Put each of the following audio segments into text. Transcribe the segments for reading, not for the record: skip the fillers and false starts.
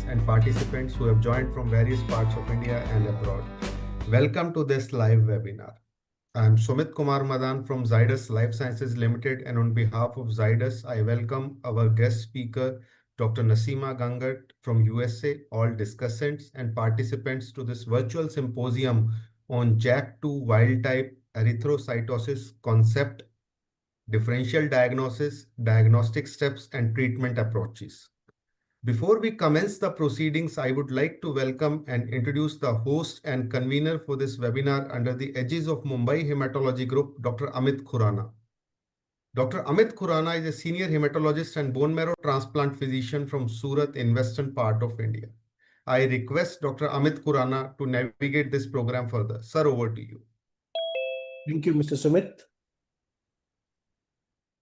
and participants who have joined from various parts of India and abroad. Welcome to this live webinar. I am Sumit Kumar Madan from Zydus Life Sciences Limited, and on behalf of Zydus, I welcome our guest speaker, Dr. Naseema Gangat from USA, all discussants and participants to this virtual symposium on JAK2 wild-type erythrocytosis concept, differential diagnosis, diagnostic steps, and treatment approaches. Before we commence the proceedings, I would like to welcome and introduce the host and convener for this webinar under the aegis of Mumbai Hematology Group, Dr. Amit Khurana. Dr. Amit Khurana is a senior hematologist and bone marrow transplant physician from Surat in western part of India. I request Dr. Amit Khurana to navigate this program further. Sir, over to you. Thank you, Mr. Sumit.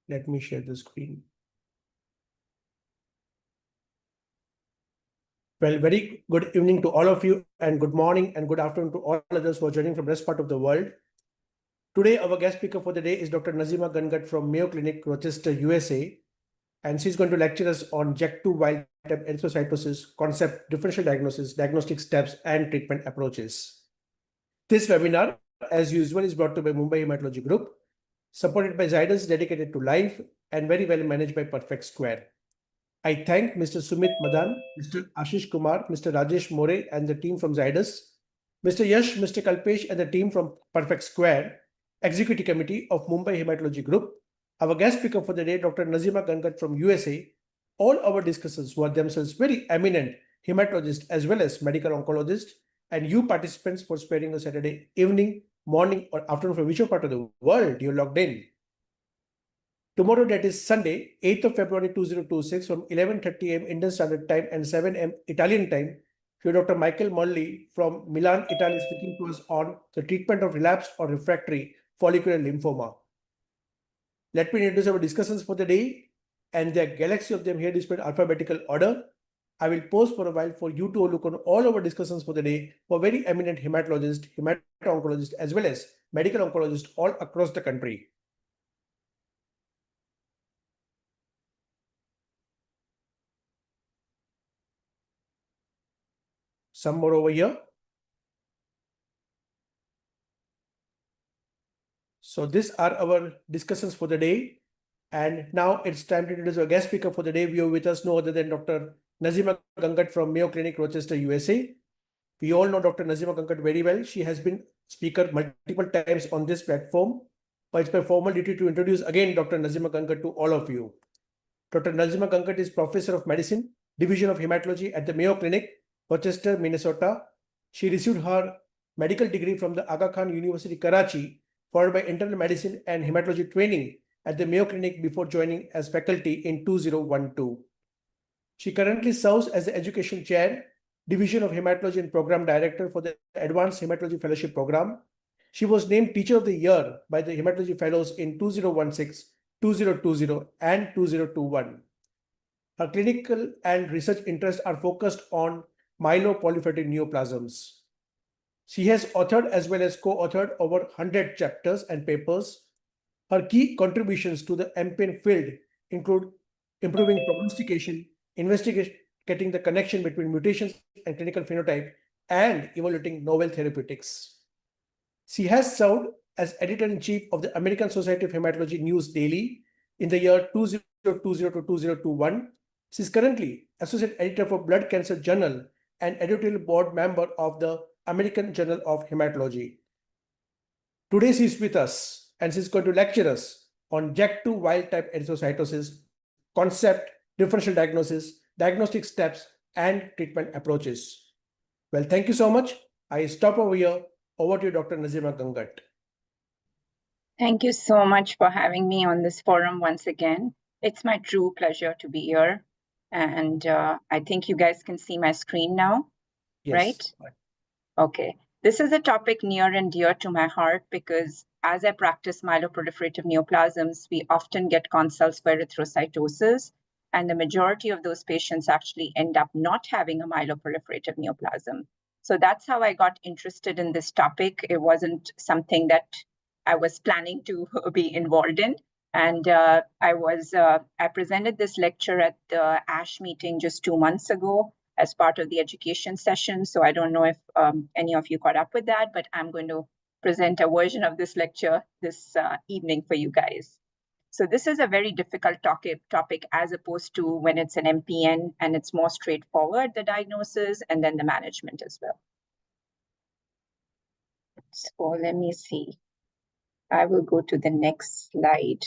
Let me share the screen. Well, very good evening to all of you, and good morning and good afternoon to all others who are joining from the rest part of the world. Today, our guest speaker for the day is Dr. Naseema Gangat from Mayo Clinic, Rochester, USA, and she's going to lecture us on JAK2 wild-type erythrocytosis concept, differential diagnosis, diagnostic steps, and treatment approaches. This webinar, as usual, is brought to you by Mumbai Hematology Group, supported by Zydus, dedicated to life, and very well managed by Perfect Square. I thank Mr. Sumit Madan, Mr. Ashish Kumar, Mr. Rajesh More, and the team from Zydus, Mr. Yash, Mr. Kalpesh, and the team from Perfect Square, Executive Committee of Mumbai Hematology Group, our guest speaker for the day, Dr. Naseema Gangat from USA, all our discussants who are themselves very eminent hematologists as well as medical oncologists, and you participants for sparing a Saturday evening, morning, or afternoon from whichever part of the world you're logged in. Tomorrow, that is Sunday, 8th of February 2026, from 11:30 a.m. Indian Standard Time and 7 a.m. Italian Time, you Dr. Michael Molly from Milan, Italy, speaking to us on the treatment of relapsed or refractory follicular lymphoma. Let me introduce our discussions for the day, and there are a galaxy of them here displayed alphabetical order. I will pause for a while for you to look on all our discussions for the day for very eminent hematologists, hemato-oncologists, as well as medical oncologists all across the country. Some more over here. So these are our discussions for the day. And now it's time to introduce our guest speaker for the day. We have with us no other than Dr. Naseema Gangat from Mayo Clinic, Rochester, USA. We all know Dr. Naseema Gangat very well. She has been speaker multiple times on this platform. But it's my formal duty to introduce again Dr. Naseema Gangat to all of you. Dr. Naseema Gangat is Professor of Medicine, Division of Hematology at the Mayo Clinic, Rochester, Minnesota. She received her medical degree from the Aga Khan University, Karachi, followed by internal medicine and hematology training at the Mayo Clinic before joining as faculty in 2012. She currently serves as the Education Chair, Division of Hematology and Program Director for the Advanced Hematology Fellowship Program. She was named Teacher of the Year by the Hematology Fellows in 2016, 2020, and 2021. Her clinical and research interests are focused on myeloproliferative neoplasms. She has authored as well as co-authored over 100 chapters and papers. Her key contributions to the MPN field include improving prognostication, investigating the connection between mutations and clinical phenotype, and evaluating novel therapeutics. She has served as editor-in-chief of the American Society of Hematology News Daily in the year 2020 to 2021. She is currently associate editor for Blood Cancer Journal and editorial board member of the American Journal of Hematology. Today she is with us and she is going to lecture us on JAK2 wild-type erythrocytosis, concept, differential diagnosis, diagnostic steps, and treatment approaches. Well, thank you so much. I stop over here. Over to you, Dr. Naseema Gangat. Thank you so much for having me on this forum once again. It's my true pleasure to be here. And I think you guys can see my screen now, Yes. Right? Okay. This is a topic near and dear to my heart because as I practice myeloproliferative neoplasms, we often get consults for erythrocytosis, and the majority of those patients actually end up not having a myeloproliferative neoplasm. So that's how I got interested in this topic. It wasn't something that I was planning to be involved in. And I presented this lecture at the ASH meeting just 2 months ago. as part of the education session. So I don't know if any of you caught up with that, but I'm going to present a version of this lecture this evening for you guys. So this is a very difficult topic as opposed to when it's an MPN, and it's more straightforward, the diagnosis and then the management as well. So let me see. I will go to the next slide.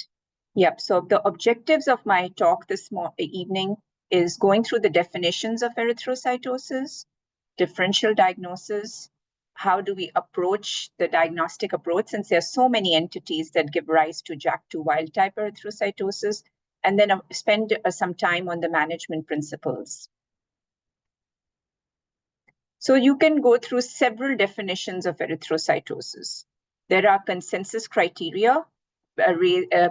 Yep, so the objectives of my talk this evening is going through the definitions of erythrocytosis, differential diagnosis, how do we approach the diagnostic approach, since there are so many entities that give rise to JAK2 wild-type erythrocytosis, and then spend some time on the management principles. So you can go through several definitions of erythrocytosis. There are consensus criteria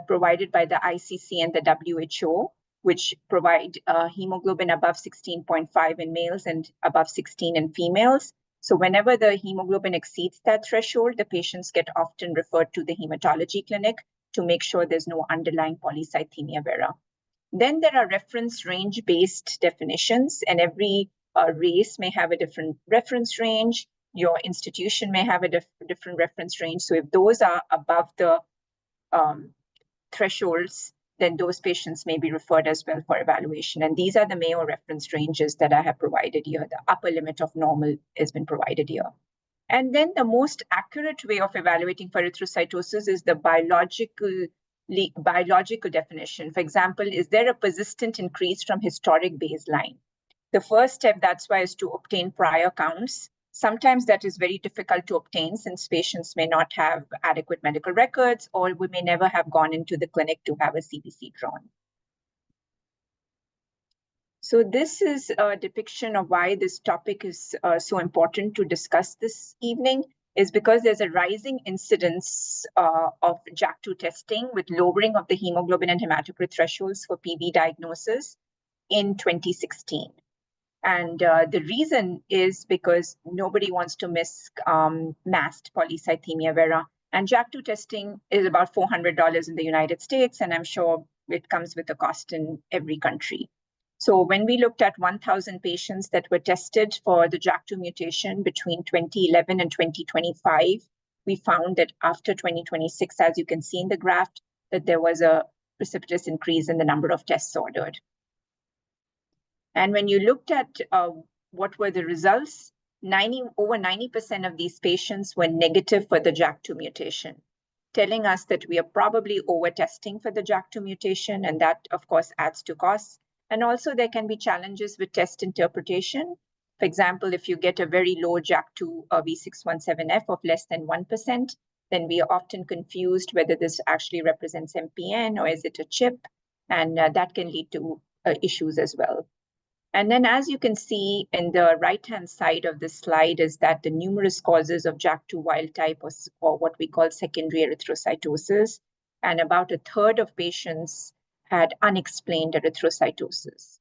provided by the ICC and the WHO, which provide hemoglobin above 16.5 in males and above 16 in females. So whenever the hemoglobin exceeds that threshold, the patients get often referred to the hematology clinic to make sure there's no underlying polycythemia vera. Then there are reference range-based definitions, and every race may have a different reference range. Your institution may have a different reference range. So if those are above the thresholds, then those patients may be referred as well for evaluation. And these are the Mayo reference ranges that I have provided here. The upper limit of normal has been provided here. And then the most accurate way of evaluating for erythrocytosis is the biological definition. For example, is there a persistent increase from historic baseline? The first step, that's why, is to obtain prior counts. Sometimes that is very difficult to obtain since patients may not have adequate medical records, or we may never have gone into the clinic to have a CBC drawn. So this is a depiction of why this topic is so important to discuss this evening, is because there's a rising incidence of JAK2 testing with lowering of the hemoglobin and hematocrit thresholds for PV diagnosis in 2016. And the reason is because nobody wants to miss masked polycythemia vera. And JAK2 testing is about $400 in the United States, and I'm sure it comes with a cost in every country. So when we looked at 1,000 patients that were tested for the JAK2 mutation between 2011 and 2025, we found that after 2026, as you can see in the graph, that there was a precipitous increase in the number of tests ordered. And when you looked at what were the results, over 90% of these patients were negative for the JAK2 mutation, telling us that we are probably over-testing for the JAK2 mutation, and that, of course, adds to costs. And also, there can be challenges with test interpretation. For example, if you get a very low JAK2 V617F of less than 1%, then we are often confused whether this actually represents MPN or is it a chip, and that can lead to issues as well. And then, as you can see in the right-hand side of this slide, is that the numerous causes of JAK2 wild type, or what we call secondary erythrocytosis, and about a third of patients had unexplained erythrocytosis.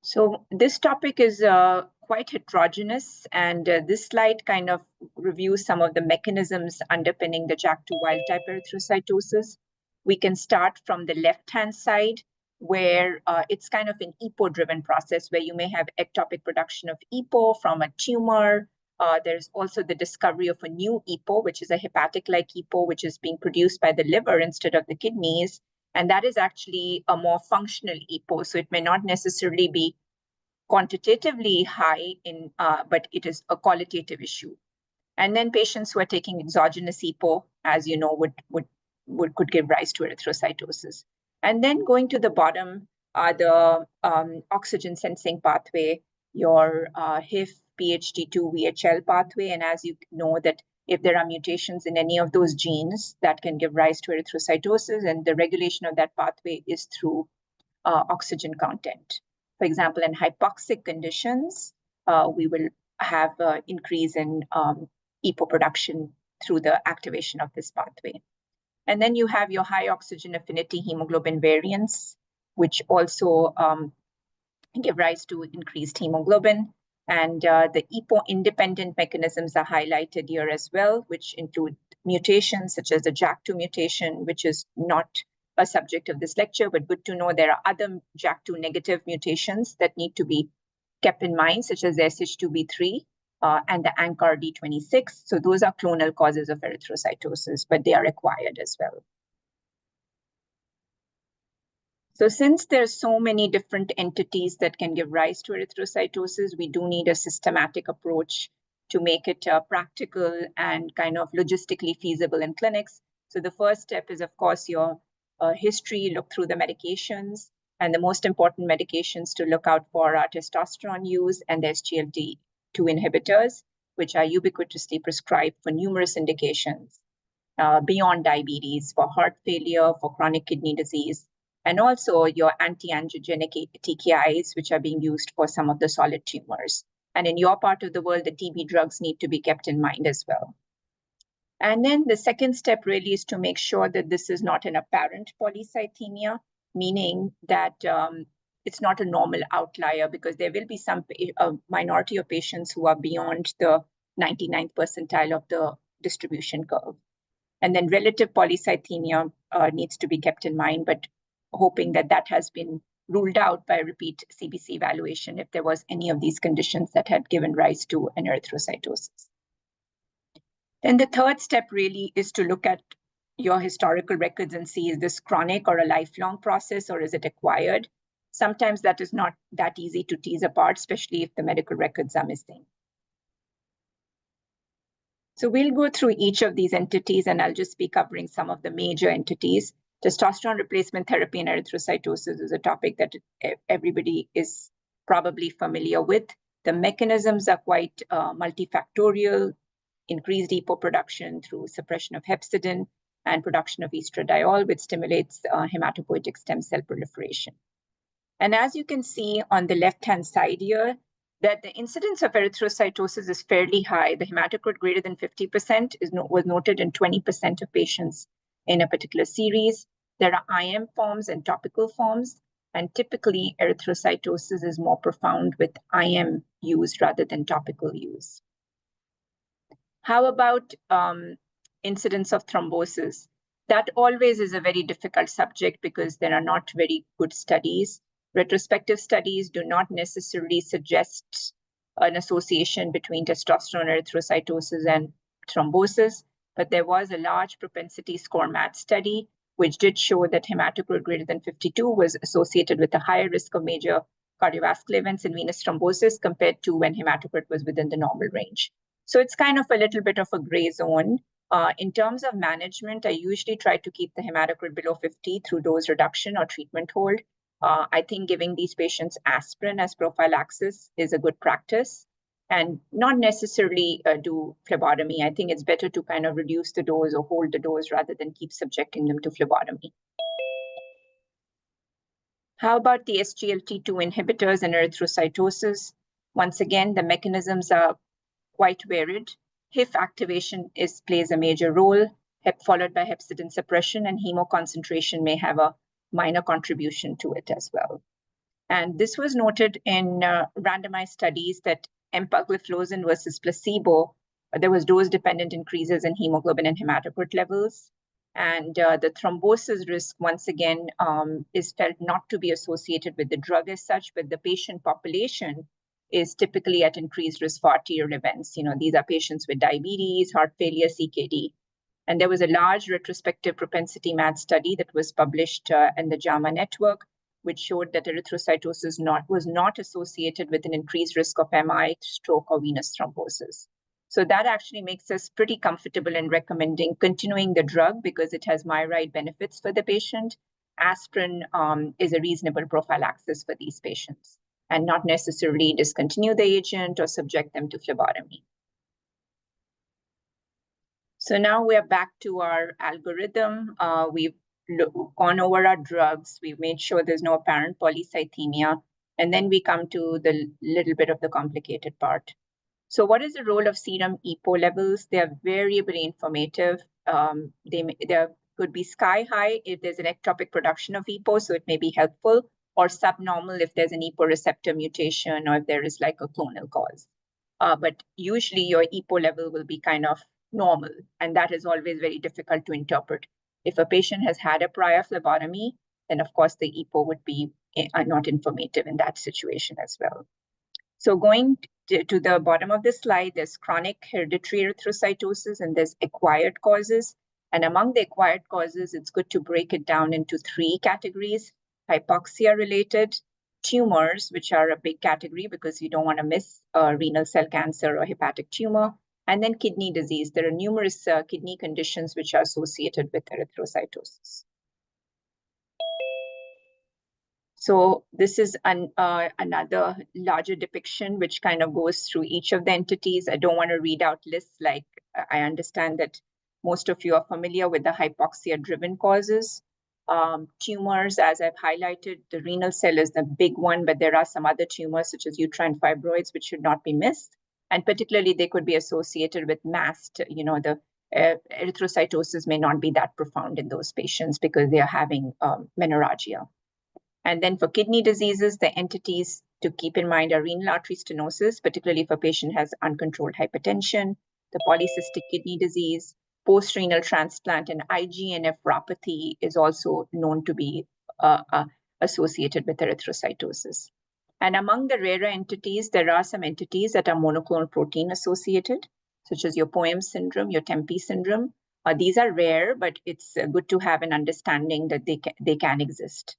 So this topic is quite heterogeneous, and this slide kind of reviews some of the mechanisms underpinning the JAK2 wild type erythrocytosis. We can start from the left-hand side, where it's kind of an EPO-driven process, where you may have ectopic production of EPO from a tumor. There's also the discovery of a new EPO, which is a hepatic-like EPO, which is being produced by the liver instead of the kidneys. And that is actually a more functional EPO. So it may not necessarily be quantitatively high, but it is a qualitative issue. And then patients who are taking exogenous EPO, as you know, could give rise to erythrocytosis. And then going to the bottom are the oxygen sensing pathway, your HIF, PHD2, VHL pathway. And as you know, that if there are mutations in any of those genes, that can give rise to erythrocytosis, and the regulation of that pathway is through oxygen content. For example, in hypoxic conditions, we will have an increase in EPO production through the activation of this pathway. And then you have your high oxygen affinity hemoglobin variants, which also give rise to increased hemoglobin. And the EPO-independent mechanisms are highlighted here as well, which include mutations such as the JAK2 mutation, which is not a subject of this lecture, but good to know there are other JAK2 negative mutations that need to be kept in mind, such as the SH2B3 and the ANCAR-D26. So those are clonal causes of erythrocytosis, but they are acquired as well. So since there's so many different entities that can give rise to erythrocytosis, we do need a systematic approach to make it practical and kind of logistically feasible in clinics. So the first step is, of course, your history, look through the medications. And the most important medications to look out for are testosterone use and the SGLT2 inhibitors, which are ubiquitously prescribed for numerous indications beyond diabetes, for heart failure, for chronic kidney disease, and also your anti-angiogenic TKIs, which are being used for some of the solid tumors. And in your part of the world, the TB drugs need to be kept in mind as well. And then the second step really is to make sure that this is not an apparent polycythemia, meaning that it's not a normal outlier, because there will be a minority of patients who are beyond the 99th percentile of the distribution curve. And then relative polycythemia needs to be kept in mind, but hoping that that has been ruled out by repeat CBC evaluation if there was any of these conditions that had given rise to an erythrocytosis. Then the third step really is to look at your historical records and see, is this chronic or a lifelong process, or is it acquired? Sometimes that is not that easy to tease apart, especially if the medical records are missing. So we'll go through each of these entities, and I'll just be covering some of the major entities. Testosterone replacement therapy in erythrocytosis is a topic that everybody is probably familiar with. The mechanisms are quite multifactorial: increased EPO production through suppression of hepcidin and production of estradiol, which stimulates hematopoietic stem cell proliferation. And as you can see on the left-hand side here, that the incidence of erythrocytosis is fairly high. The hematocrit greater than 50% was noted in 20% of patients in a particular series. There are IM forms and topical forms, and typically erythrocytosis is more profound with IM use rather than topical use. How about incidence of thrombosis? That always is a very difficult subject because there are not very good studies. Retrospective studies do not necessarily suggest an association between testosterone erythrocytosis and thrombosis, but there was a large propensity score match study which did show that hematocrit greater than 52 was associated with a higher risk of major cardiovascular events and venous thrombosis compared to when hematocrit was within the normal range. So it's kind of a little bit of a gray zone. In terms of management, I usually try to keep the hematocrit below 50 through dose reduction or treatment hold. I think giving these patients aspirin as prophylaxis is a good practice, and not necessarily do phlebotomy. I think it's better to kind of reduce the dose or hold the dose rather than keep subjecting them to phlebotomy. How about the SGLT2 inhibitors and erythrocytosis? Once again, the mechanisms are quite varied. HIF activation plays a major role, followed by hepcidin suppression, and hemoconcentration may have a minor contribution to it as well. And this was noted in randomized studies that empagliflozin versus placebo, there was dose-dependent increases in hemoglobin and hematocrit levels. And the thrombosis risk, once again, is felt not to be associated with the drug as such, but the patient population is typically at increased risk for arterial events. These are patients with diabetes, heart failure, CKD. And there was a large retrospective propensity match study that was published in the JAMA network, which showed that erythrocytosis was not associated with an increased risk of MI, stroke, or venous thrombosis. So that actually makes us pretty comfortable in recommending continuing the drug because it has myriad benefits for the patient. Aspirin is a reasonable prophylaxis for these patients, and not necessarily discontinue the agent or subject them to phlebotomy. So now we're back to our algorithm. We've gone over our drugs. We've made sure there's no apparent polycythemia. And then we come to the little bit of the complicated part. So what is the role of serum EPO levels? They are variably informative. They could be sky high if there's an ectopic production of EPO, so it may be helpful, or subnormal if there's an EPO receptor mutation or if there is like a clonal cause. But usually your EPO level will be kind of normal, and that is always very difficult to interpret. If a patient has had a prior phlebotomy, then of course the EPO would be not informative in that situation as well. So going to the bottom of this slide, there's chronic hereditary erythrocytosis and there's acquired causes. And among the acquired causes, it's good to break it down into 3 categories: hypoxia-related, tumors, which are a big category because you don't want to miss renal cell cancer or hepatic tumor, and then kidney disease. There are numerous kidney conditions which are associated with erythrocytosis. So this is another larger depiction which kind of goes through each of the entities. I don't want to read out lists. Like, I understand that most of you are familiar with the hypoxia-driven causes. Tumors, as I've highlighted, the renal cell is the big one, but there are some other tumors such as uterine fibroids which should not be missed. And particularly they could be associated with mast. The erythrocytosis may not be that profound in those patients because they are having menorrhagia. And then for kidney diseases, the entities to keep in mind are renal artery stenosis, particularly if a patient has uncontrolled hypertension, the polycystic kidney disease, post-renal transplant, and IgA nephropathy is also known to be associated with erythrocytosis. And among the rarer entities, there are some entities that are monoclonal protein associated, such as your POEMS syndrome, your Tempe syndrome. These are rare, but it's good to have an understanding that they can exist.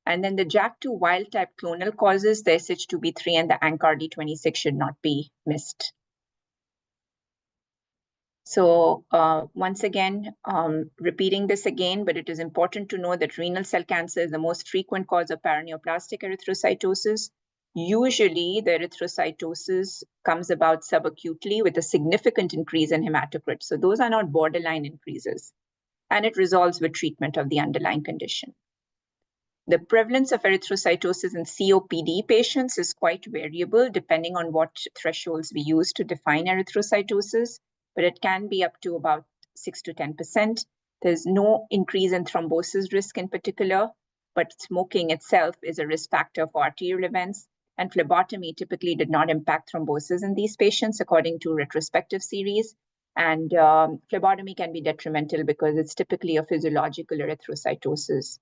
And then the JAK2 wild-type clonal causes, the SH2B3 and the ANCRD26 should not be missed. So once again, repeating this again, but it is important to know that renal cell cancer is the most frequent cause of paraneoplastic erythrocytosis. Usually, the erythrocytosis comes about subacutely with a significant increase in hematocrit. So those are not borderline increases, and it resolves with treatment of the underlying condition. The prevalence of erythrocytosis in COPD patients is quite variable depending on what thresholds we use to define erythrocytosis, but it can be up to about 6 to 10%. There's no increase in thrombosis risk in particular, but smoking itself is a risk factor for arterial events, and phlebotomy typically did not impact thrombosis in these patients according to retrospective series. And phlebotomy can be detrimental because it's typically a physiological erythrocytosis.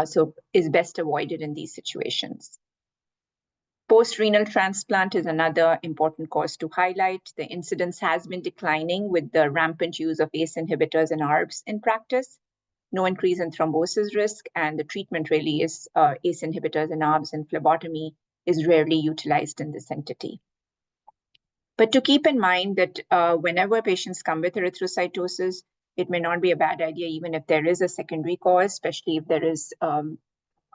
So is best avoided in these situations. Post-renal transplant is another important cause to highlight. The incidence has been declining with the rampant use of ACE inhibitors and ARBs in practice. No increase in thrombosis risk, and the treatment really is ACE inhibitors and ARBs, and phlebotomy is rarely utilized in this entity. But to keep in mind that whenever patients come with erythrocytosis, it may not be a bad idea, even if there is a secondary cause, especially if there is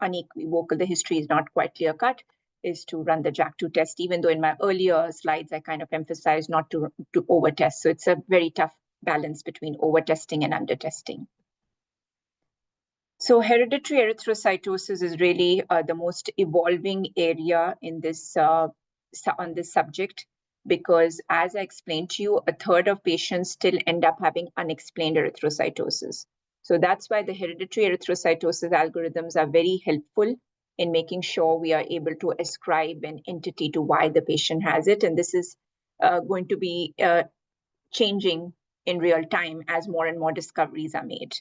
unequivocal, the history is not quite clear cut, is to run the JAK2 test, even though in my earlier slides, I kind of emphasized not to over-test. So it's a very tough balance between over-testing and under-testing. So hereditary erythrocytosis is really the most evolving area in this on this subject, because as I explained to you, 1/3 of patients still end up having unexplained erythrocytosis. So that's why the hereditary erythrocytosis algorithms are very helpful in making sure we are able to ascribe an entity to why the patient has it. And this is going to be changing in real time as more and more discoveries are made.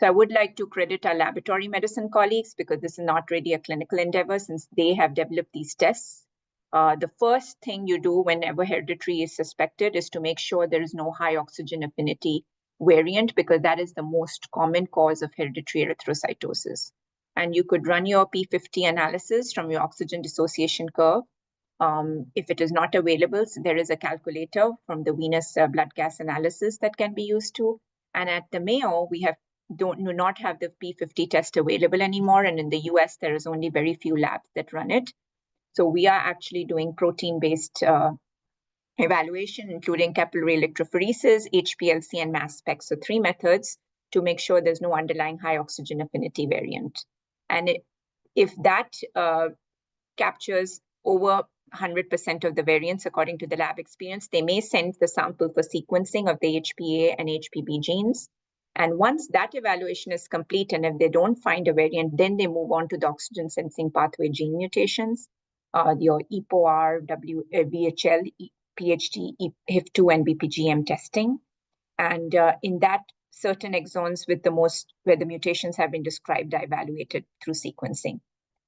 So I would like to credit our laboratory medicine colleagues, because this is not really a clinical endeavor since they have developed these tests. The first thing you do whenever hereditary is suspected is to make sure there is no high oxygen affinity variant, because that is the most common cause of hereditary erythrocytosis. And you could run your P50 analysis from your oxygen dissociation curve. If it is not available, so there is a calculator from the venous blood gas analysis that can be used too. And at the Mayo, we do not have the P50 test available anymore. And in the US, there is only very few labs that run it. So we are actually doing protein-based evaluation, including capillary electrophoresis, HPLC, and mass spec. So 3 methods to make sure there's no underlying high oxygen affinity variant. And if that captures over 100% of the variants according to the lab experience, they may send the sample for sequencing of the HPA and HPB genes. And once that evaluation is complete, and if they don't find a variant, then they move on to the oxygen sensing pathway gene mutations, your EPOR, VHL, PHT, HIF2, and BPGM testing. And in that certain exons with where the mutations have been described are evaluated through sequencing.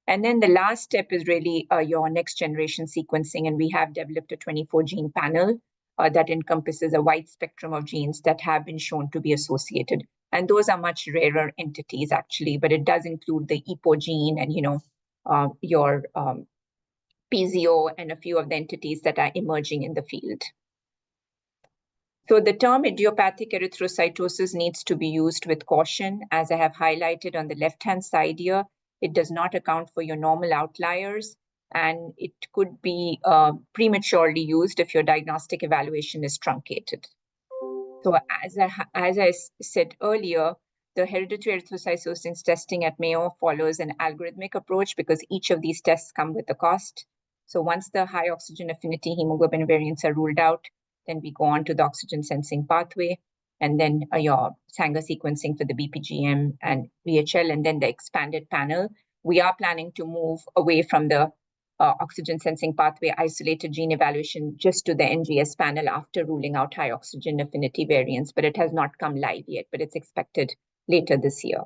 And then the last step is really your next generation sequencing. And we have developed a 24 gene panel that encompasses a wide spectrum of genes that have been shown to be associated. And those are much rarer entities, actually, but it does include the EPO gene and, your PZO and a few of the entities that are emerging in the field. So the term idiopathic erythrocytosis needs to be used with caution. As I have highlighted on the left-hand side here, it does not account for your normal outliers, and it could be prematurely used if your diagnostic evaluation is truncated. So as I said earlier, the hereditary erythrocytosis testing at Mayo follows an algorithmic approach because each of these tests come with a cost. So once the high oxygen affinity hemoglobin variants are ruled out, then we go on to the oxygen sensing pathway, and then your Sanger sequencing for the BPGM and VHL, and then the expanded panel. We are planning to move away from the oxygen sensing pathway isolated gene evaluation just to the NGS panel after ruling out high oxygen affinity variants, but it has not come live yet, but it's expected later this year.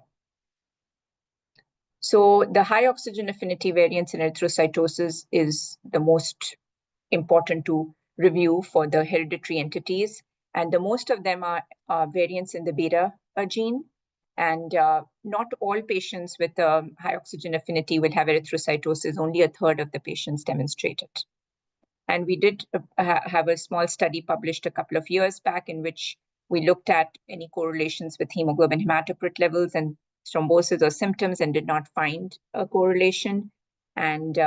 So the high oxygen affinity variants in erythrocytosis is the most important to review for the hereditary entities. And the most of them are variants in the beta gene. And not all patients with high oxygen affinity will have erythrocytosis. Only a third of the patients demonstrate it. And we did have a small study published a couple of years back in which we looked at any correlations with hemoglobin hematocrit levels and thrombosis or symptoms and did not find a correlation. And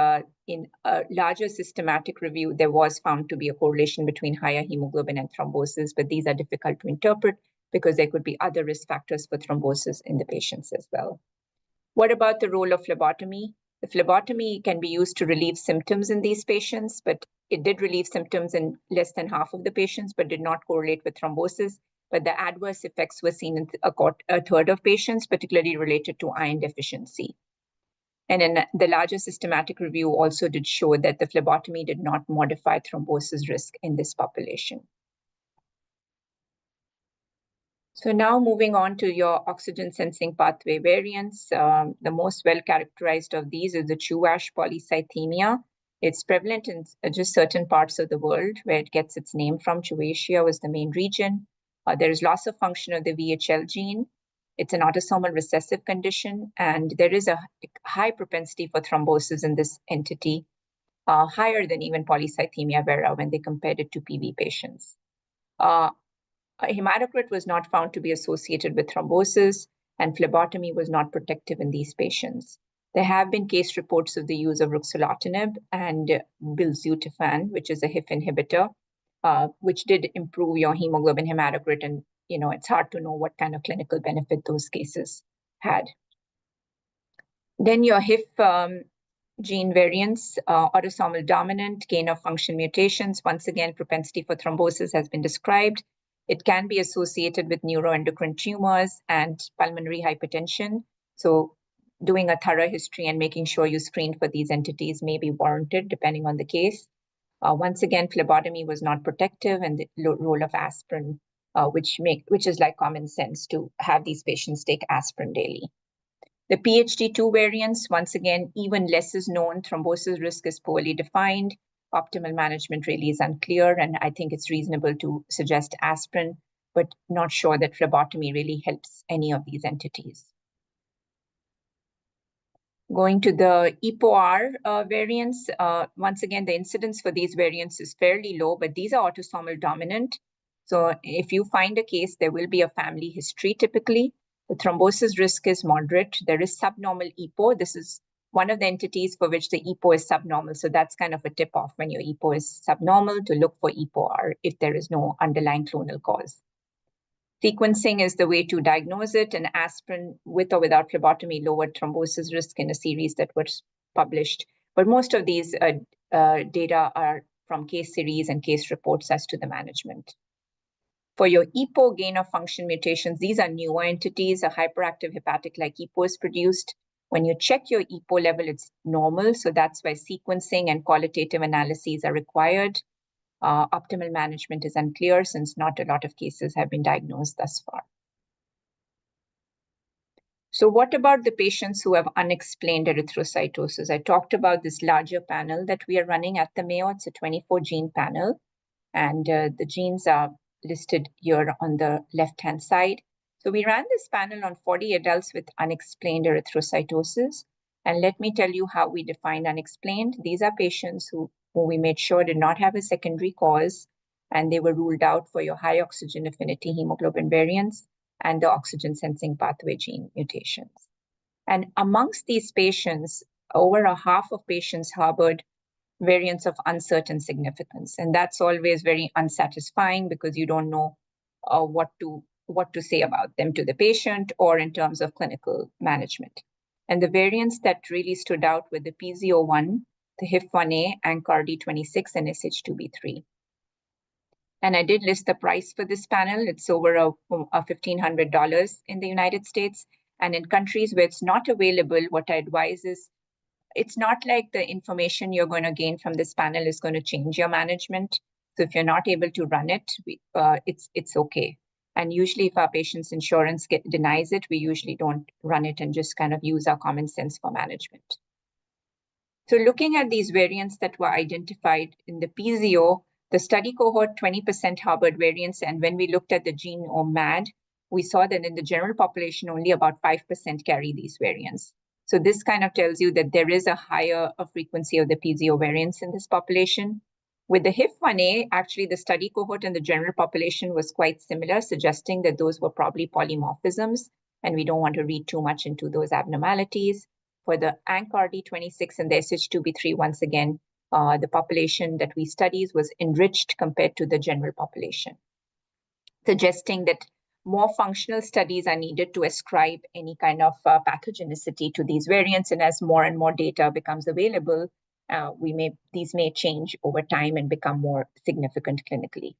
in a larger systematic review, there was found to be a correlation between higher hemoglobin and thrombosis, but these are difficult to interpret because there could be other risk factors for thrombosis in the patients as well. What about the role of phlebotomy? The phlebotomy can be used to relieve symptoms in these patients, but it did relieve symptoms in less than half of the patients, but did not correlate with thrombosis. But the adverse effects were seen in a third of patients, particularly related to iron deficiency. And in the larger systematic review also did show that the phlebotomy did not modify thrombosis risk in this population. So now moving on to your oxygen sensing pathway variants, the most well-characterized of these is the CHUASH polycythemia. It's prevalent in just certain parts of the world where it gets its name from. CHUASHIA was the main region. There is loss of function of the VHL gene. It's an autosomal recessive condition, and there is a high propensity for thrombosis in this entity, higher than even polycythemia vera when they compared it to PV patients. Hematocrit was not found to be associated with thrombosis, and phlebotomy was not protective in these patients. There have been case reports of the use of ruxolitinib and belzutifan, which is a HIF inhibitor, which did improve your hemoglobin hematocrit, and it's hard to know what kind of clinical benefit those cases had. Then your HIF gene variants, autosomal dominant, gain of function mutations. Once again, propensity for thrombosis has been described. It can be associated with neuroendocrine tumors and pulmonary hypertension. So doing a thorough history and making sure you screen for these entities may be warranted depending on the case. Once again, phlebotomy was not protective, and the role of aspirin, which is like common sense to have these patients take aspirin daily. The PHD2 variants, once again, even less is known. Thrombosis risk is poorly defined. Optimal management really is unclear, and I think it's reasonable to suggest aspirin, but not sure that phlebotomy really helps any of these entities. Going to the EPO-R variants, once again, the incidence for these variants is fairly low, but these are autosomal dominant. So if you find a case, there will be a family history typically. The thrombosis risk is moderate. There is subnormal EPO. This is one of the entities for which the EPO is subnormal. So that's kind of a tip-off when your EPO is subnormal to look for EPO-R if there is no underlying clonal cause. Sequencing is the way to diagnose it, and aspirin with or without phlebotomy lowered thrombosis risk in a series that was published. But most of these data are from case series and case reports as to the management. For your EPO gain of function mutations, these are newer entities. A hyperactive hepatic-like EPO is produced. When you check your EPO level, it's normal. So that's why sequencing and qualitative analyses are required. Optimal management is unclear since not a lot of cases have been diagnosed thus far. So what about the patients who have unexplained erythrocytosis? I talked about this larger panel that we are running at the Mayo. It's a 24-gene panel, and the genes are listed here on the left-hand side. So we ran this panel on 40 adults with unexplained erythrocytosis. And let me tell you how we defined unexplained. These are patients who we made sure did not have a secondary cause, and they were ruled out for your high oxygen affinity hemoglobin variants and the oxygen sensing pathway gene mutations. And amongst these patients, over a half of patients harbored variants of uncertain significance. And that's always very unsatisfying because you don't know what to say about them to the patient or in terms of clinical management. And the variants that really stood out were the PZO1, the HIF1A, ANCARD26, and SH2B3. And I did list the price for this panel. It's over $1,500 in the United States. And in countries where it's not available, what I advise is it's not like the information you're going to gain from this panel is going to change your management. So if you're not able to run it, it's okay. And usually if our patient's insurance denies it, we usually don't run it and just kind of use our common sense for management. So looking at these variants that were identified in the PZO, the study cohort 20% harbored variants. And when we looked at the genome MAD, we saw that in the general population, only about 5% carry these variants. So this kind of tells you that there is a higher frequency of the PZO variants in this population. With the HIF1A, actually the study cohort in the general population was quite similar, suggesting that those were probably polymorphisms, and we don't want to read too much into those abnormalities. For the ANCARD26 and the SH2B3, once again, the population that we studied was enriched compared to the general population, suggesting that more functional studies are needed to ascribe any kind of pathogenicity to these variants. And as more and more data becomes available, these may change over time and become more significant clinically.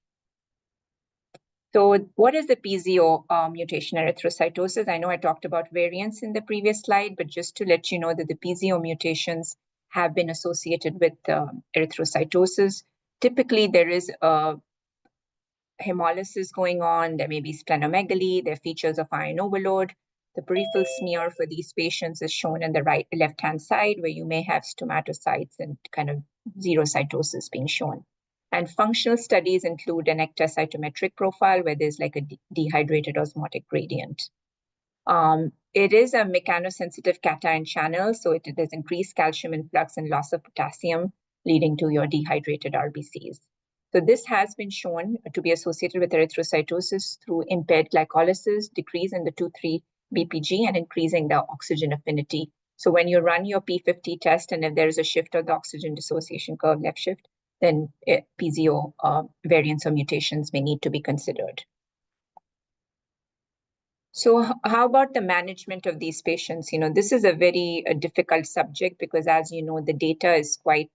So what is the PZO mutation erythrocytosis? I know I talked about variants in the previous slide, but just to let you know that the PZO mutations have been associated with erythrocytosis. Typically, there is a hemolysis going on, there may be splenomegaly, there are features of iron overload. The peripheral smear for these patients is shown in the left-hand side, where you may have stomatocytes and kind of xerocytosis being shown. And functional studies include an ectocytometric profile, where there's like a dehydrated osmotic gradient. It is a mechanosensitive cation channel, so there's increased calcium influx and loss of potassium, leading to your dehydrated RBCs. So this has been shown to be associated with erythrocytosis through impaired glycolysis, decrease in the 2,3-BPG, and increasing the oxygen affinity. So when you run your P50 test, and if there is a shift of the oxygen dissociation curve, left shift, then PZO variants or mutations may need to be considered. So how about the management of these patients? You know, this is a very difficult subject because, as you know, the data is quite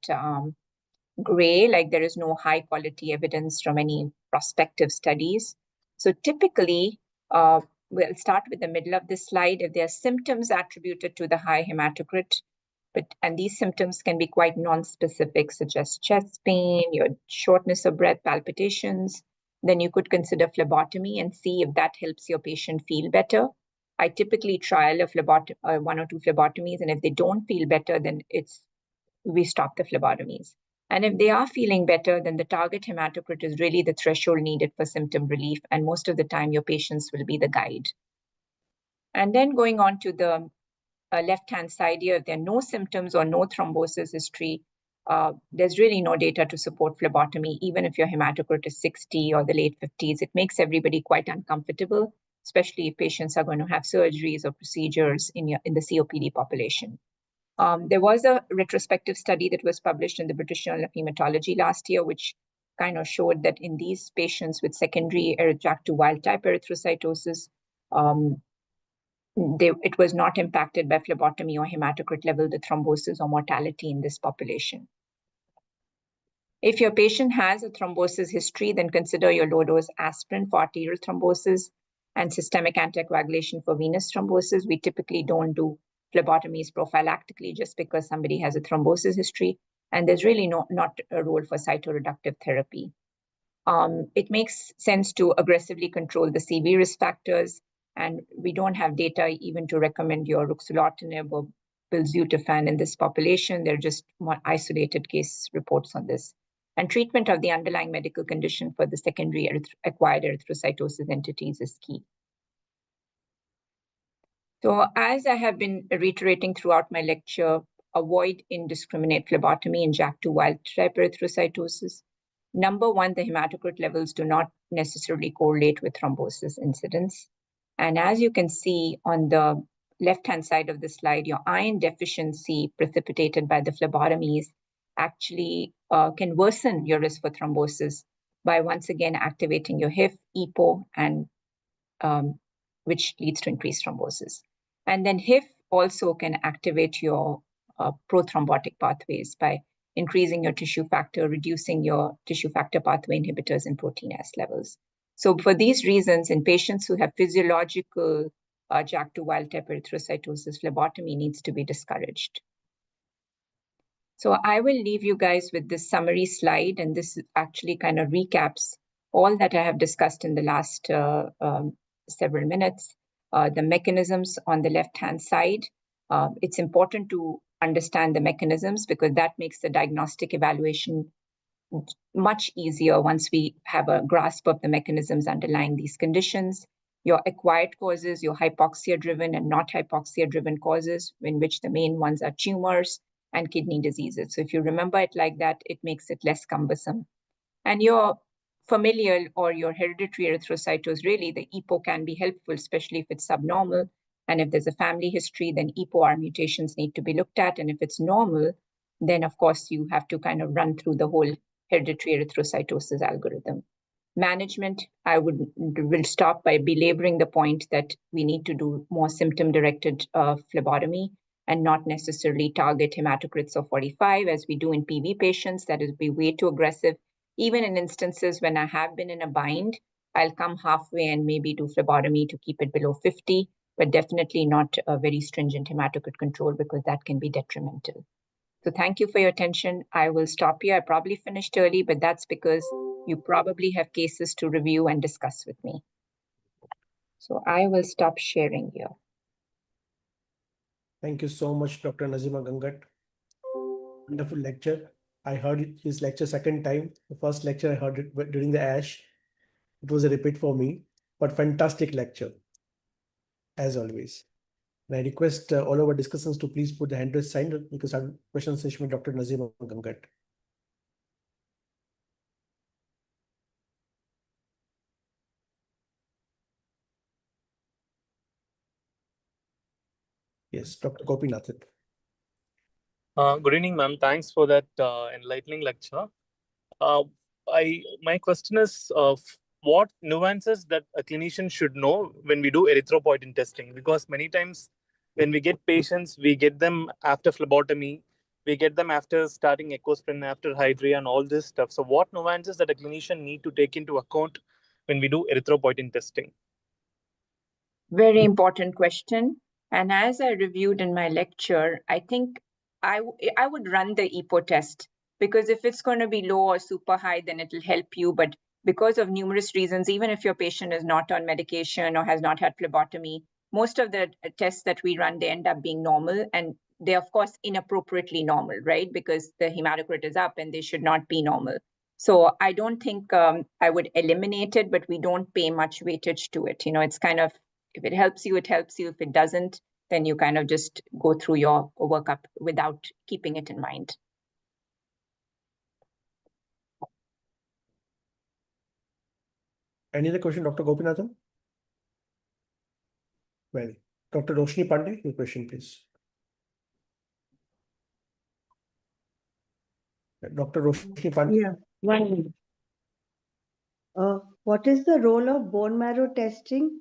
gray, like there is no high quality evidence from any prospective studies. So typically, we'll start with the middle of this slide. If there are symptoms attributed to the high hematocrit, and these symptoms can be quite non-specific, such as chest pain, your shortness of breath, palpitations, then you could consider phlebotomy and see if that helps your patient feel better. I typically trial one or two phlebotomies, and if they don't feel better, then we stop the phlebotomies. And if they are feeling better, then the target hematocrit is really the threshold needed for symptom relief. And most of the time, your patients will be the guide. And then going on to the left-hand side here, if there are no symptoms or no thrombosis history, there's really no data to support phlebotomy, even if your hematocrit is 60 or the late 50s. It makes everybody quite uncomfortable, especially if patients are going to have surgeries or procedures in the COPD population. There was a retrospective study that was published in the British Journal of Hematology last year, which kind of showed that in these patients with secondary JAK2 wild-type erythrocytosis, it was not impacted by phlebotomy or hematocrit level, the thrombosis or mortality in this population. If your patient has a thrombosis history, then consider your low-dose aspirin for arterial thrombosis and systemic anticoagulation for venous thrombosis. We typically don't do phlebotomies prophylactically just because somebody has a thrombosis history, and there's really not a role for cytoreductive therapy. It makes sense to aggressively control the CV risk factors, And we don't have data even to recommend your ruxolitinib or belzutifan in this population. They're just more isolated case reports on this. And treatment of the underlying medical condition for the secondary acquired erythrocytosis entities is key. So as I have been reiterating throughout my lecture, avoid indiscriminate phlebotomy in JAK2 wild-type erythrocytosis. Number one, the hematocrit levels do not necessarily correlate with thrombosis incidence. And as you can see on the left-hand side of the slide, your iron deficiency precipitated by the phlebotomies actually can worsen your risk for thrombosis by once again activating your HIF, EPO, and which leads to increased thrombosis. And then HIF also can activate your prothrombotic pathways by increasing your tissue factor, reducing your tissue factor pathway inhibitors and protein S levels. So for these reasons, in patients who have physiological JAK2 wild-type erythrocytosis, phlebotomy needs to be discouraged. So I will leave you guys with this summary slide, and this actually kind of recaps all that I have discussed in the last several minutes. The mechanisms on the left-hand side. It's important to understand the mechanisms because that makes the diagnostic evaluation much easier once we have a grasp of the mechanisms underlying these conditions. Your acquired causes, your hypoxia-driven and not hypoxia-driven causes, in which the main ones are tumors and kidney diseases. So if you remember it like that, it makes it less cumbersome. And your familial or your hereditary erythrocytosis, really, the EPO can be helpful, especially if it's subnormal. And if there's a family history, then EPO-R mutations need to be looked at. And if it's normal, then of course you have to kind of run through the whole hereditary erythrocytosis algorithm. Management, I will stop by belaboring the point that we need to do more symptom-directed phlebotomy and not necessarily target hematocrits of 45 as we do in PV patients. That would be way too aggressive. Even in instances when I have been in a bind, I'll come halfway and maybe do phlebotomy to keep it below 50, but definitely not a very stringent hematocrit control because that can be detrimental. So thank you for your attention. I will stop here. I probably finished early, but that's because you probably have cases to review and discuss with me. So I will stop sharing here. Thank you so much, Dr. Nazima Gangat. Wonderful lecture. I heard his lecture second time. The first lecture I heard it during the ASH. It was a repeat for me, but fantastic lecture, as always. And I request all our discussants to please put the hand raise sign because our question session with Dr. Nazima Gangat. Yes, Dr. Gopinathan. Good evening, ma'am. Thanks for that enlightening lecture. My question is, what nuances that a clinician should know when we do erythropoietin testing? Because many times when we get patients, we get them after phlebotomy, we get them after starting echosprin, after hydria and all this stuff. So what nuances that a clinician need to take into account when we do erythropoietin testing? Very important question. And as I reviewed in my lecture, I think I would run the EPO test because if it's going to be low or super high, then it'll help you. But because of numerous reasons, even if your patient is not on medication or has not had phlebotomy, most of the tests that we run, they end up being normal. And they're, of course, inappropriately normal, right? Because the hematocrit is up and they should not be normal. So I don't think I would eliminate it, but we don't pay much weightage to it. You know, it's kind of, if it helps you, it helps you. If it doesn't, then you kind of just go through your workup without keeping it in mind. Any other question, Dr. Gopinathan? Well, Dr. Roshni Pandey, your question, please. Dr. Roshni Pandey. Yeah, 1 minute. What is the role of bone marrow testing?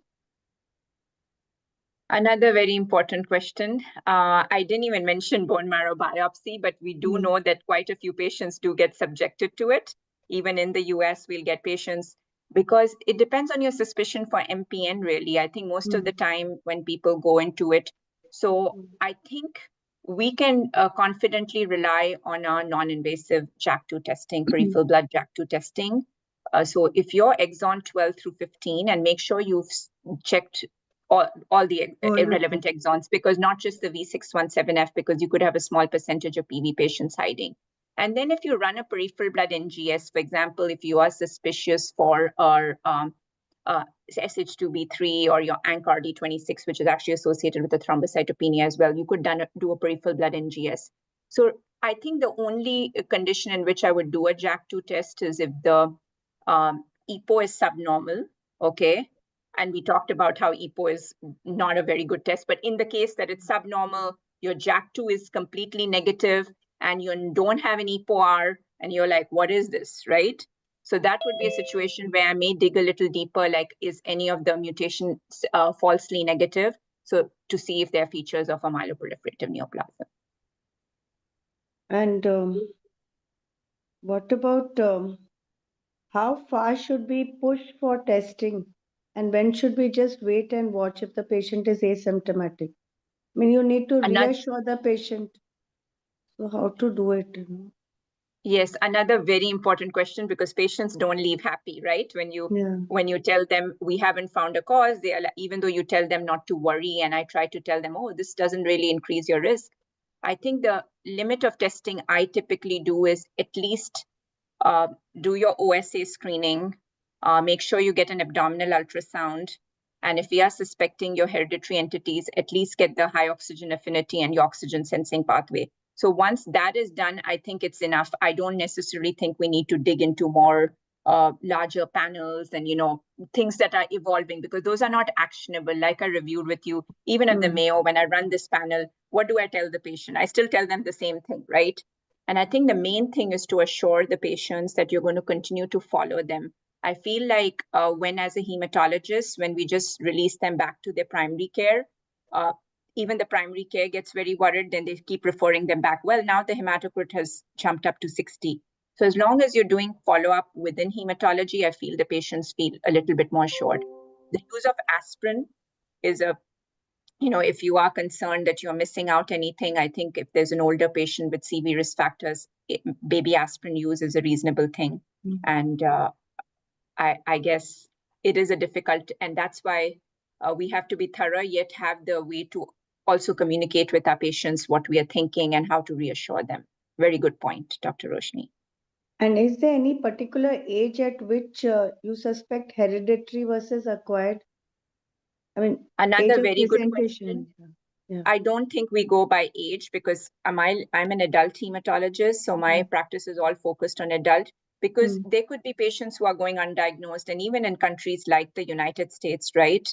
Another very important question. I didn't even mention bone marrow biopsy, but we do know that quite a few patients do get subjected to it. Even in the US, we'll get patients because it depends on your suspicion for MPN, really. I think most of the time when people go into it. So I think we can confidently rely on our non-invasive JAK2 testing, peripheral blood JAK2 testing. So if you're exon 12 through 15, and make sure you've checked all the Oh, irrelevant exons, because not just the V617F, because you could have a small percentage of PV patients hiding. And then if you run a peripheral blood NGS, for example, if you are suspicious for SH2B3 or your ANC-RD26, which is actually associated with the thrombocytopenia as well, you could do a peripheral blood NGS. So I think the only condition in which I would do a JAK2 test is if the EPO is subnormal, okay? And we talked about how EPO is not a very good test, but in the case that it's subnormal, your JAK2 is completely negative, and you don't have an EPO-R, and you're like, what is this, right? So that would be a situation where I may dig a little deeper, like, is any of the mutations falsely negative? So to see if there are features of a myeloproliferative neoplasm. And what about how far should we push for testing? And when should we just wait and watch if the patient is asymptomatic? I mean, you need to reassure the patient. So how to do it? Yes, another very important question, because patients don't leave happy, right? When you tell them we haven't found a cause, they are, even though you tell them not to worry, and I try to tell them, oh, this doesn't really increase your risk. I think the limit of testing I typically do is at least do your OSA screening, make sure you get an abdominal ultrasound, and if we are suspecting your hereditary entities, at least get the high oxygen affinity and your oxygen sensing pathway. So once that is done, I think it's enough. I don't necessarily think we need to dig into more larger panels and, things that are evolving, because those are not actionable. Like I reviewed with you, even at the Mayo, when I run this panel, what do I tell the patient? I still tell them the same thing, right? And I think the main thing is to assure the patients that you're going to continue to follow them. I feel like when, as a hematologist, when we just release them back to their primary care, even the primary care gets very worried, then they keep referring them back. Well, now the hematocrit has jumped up to 60. So as long as you're doing follow-up within hematology, I feel the patients feel a little bit more assured. The use of aspirin is if you are concerned that you're missing out anything, I think if there's an older patient with CV risk factors, baby aspirin use is a reasonable thing. And I guess it is a difficult, and that's why we have to be thorough, yet have the way to also communicate with our patients what we are thinking and how to reassure them. Very good point, Dr. Roshni. And is there any particular age at which you suspect hereditary versus acquired? I mean, another age of very good presentation. question. Yeah. I don't think we go by age, because I'm an adult hematologist, so my practice is all focused on adult, because there could be patients who are going undiagnosed, and even in countries like the United States, right?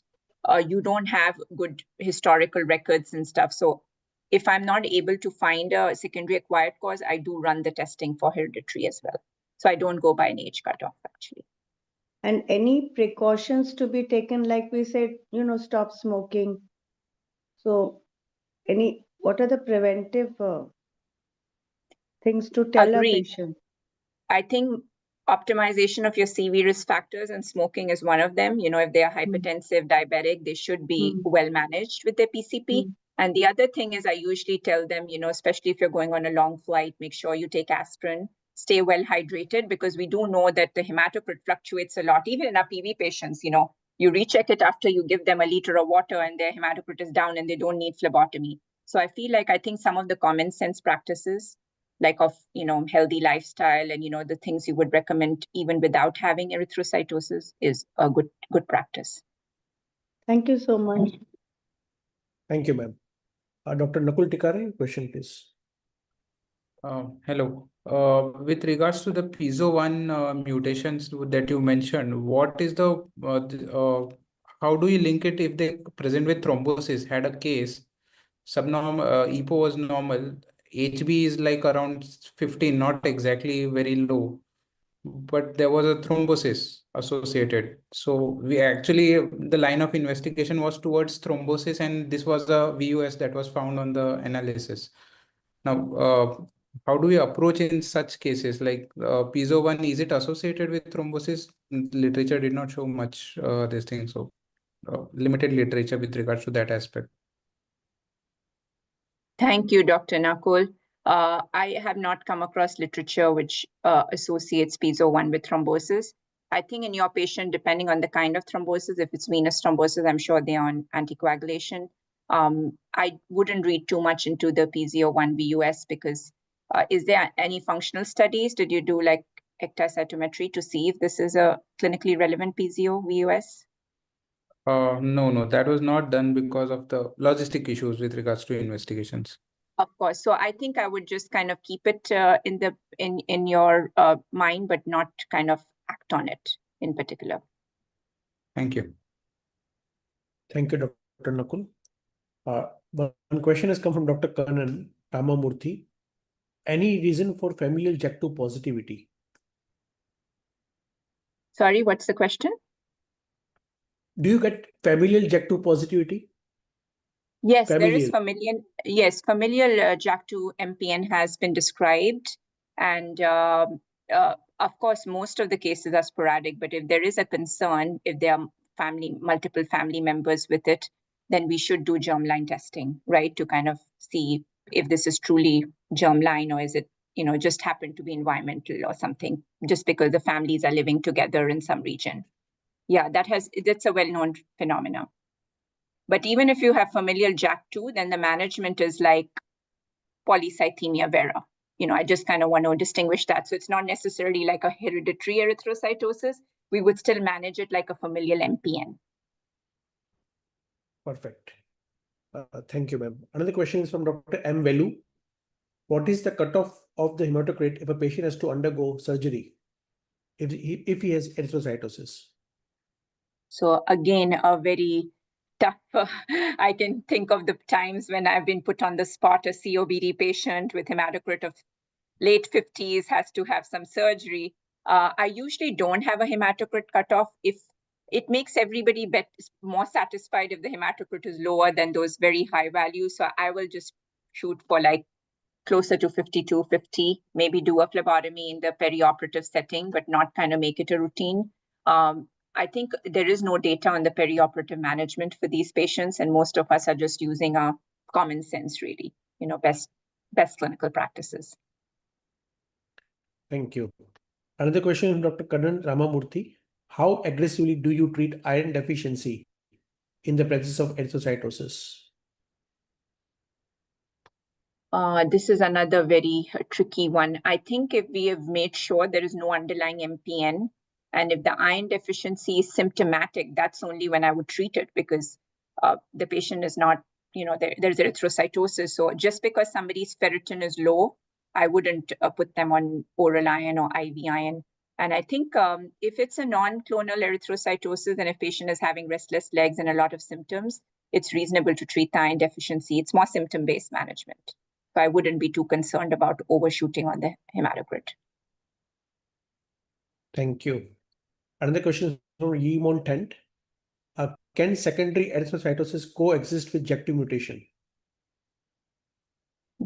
You don't have good historical records and stuff. So if I'm not able to find a secondary acquired cause, I do run the testing for hereditary as well. So I don't go by an age cutoff, actually. And any precautions to be taken, like we said, stop smoking. So what are the preventive things to tell a Agreed. patient? I think optimization of your CV risk factors, and smoking is one of them. If they are hypertensive, diabetic, they should be well managed with their PCP. And the other thing is, I usually tell them, especially if you're going on a long flight, make sure you take aspirin, stay well hydrated, because we do know that the hematocrit fluctuates a lot. Even in our PV patients, you recheck it after you give them a liter of water and their hematocrit is down and they don't need phlebotomy. So I think some of the common sense practices, like of healthy lifestyle and the things you would recommend even without having erythrocytosis, is a good practice. Thank you so much. Thank you, ma'am. Dr. Nakul Tikare, question please. Hello. With regards to the PISO1 mutations that you mentioned, what is how do you link it if they present with thrombosis, had a case, subnormal, EPO was normal, HB is like around 15, not exactly very low, but there was a thrombosis associated. So the line of investigation was towards thrombosis, and this was the VUS that was found on the analysis. Now, how do we approach in such cases? Like PISO1, is it associated with thrombosis? Literature did not show much this thing, so limited literature with regards to that aspect. Thank you, Dr. Nakul. I have not come across literature which associates PISO1 with thrombosis. I think in your patient, depending on the kind of thrombosis, if it's venous thrombosis, I'm sure they're on anticoagulation. I wouldn't read too much into the PZO1 VUS because is there any functional studies? Did you do like ectocytometry to see if this is a clinically relevant PZO VUS? No, that was not done because of the logistic issues with regards to investigations. Of course. So I think I would just kind of keep it in your mind, but not kind of act on it in particular. Thank you. Thank you, Dr. Nakul. One question has come from Dr. Kanan Ramamurthy. Any reason for familial JAK2 positivity? Sorry, what's the question? Do you get familial JAK2 positivity? Yes, there is Familial. familial JAK2 MPN has been described. And of course, most of the cases are sporadic, but if there is a concern, if there are multiple family members with it, then we should do germline testing, right? To kind of see if this is truly germline or is it, just happened to be environmental or something, just because the families are living together in some region. Yeah, that's a well-known phenomenon. But even if you have familial JAK2, then the management is like polycythemia vera. I just kind of want to distinguish that. So it's not necessarily like a hereditary erythrocytosis. We would still manage it like a familial MPN. Perfect. Thank you, ma'am. Another question is from Dr. M. Velu. What is the cutoff of the hematocrit if a patient has to undergo surgery if he has erythrocytosis? So again, a very tough, I can think of the times when I've been put on the spot, a COPD patient with hematocrit of late 50s has to have some surgery. I usually don't have a hematocrit cutoff if it makes everybody more satisfied if the hematocrit is lower than those very high values. So I will just shoot for like closer to 52, 50, maybe do a phlebotomy in the perioperative setting, but not kind of make it a routine. I think there is no data on the perioperative management for these patients, and most of us are just using our common sense, really, best clinical practices. Thank you. Another question from Dr. Kanan Ramamurthy. How aggressively do you treat iron deficiency in the presence of erythrocytosis? This is another very tricky one. I think if we have made sure there is no underlying MPN, and if the iron deficiency is symptomatic, that's only when I would treat it, because the patient is not, there's erythrocytosis. So just because somebody's ferritin is low, I wouldn't put them on oral iron or IV iron. And I think if it's a non-clonal erythrocytosis and a patient is having restless legs and a lot of symptoms, it's reasonable to treat the iron deficiency. It's more symptom-based management. So I wouldn't be too concerned about overshooting on the hematocrit. Thank you. Another question from Yi Montent. Can secondary erythrocytosis coexist with JAK2 mutation?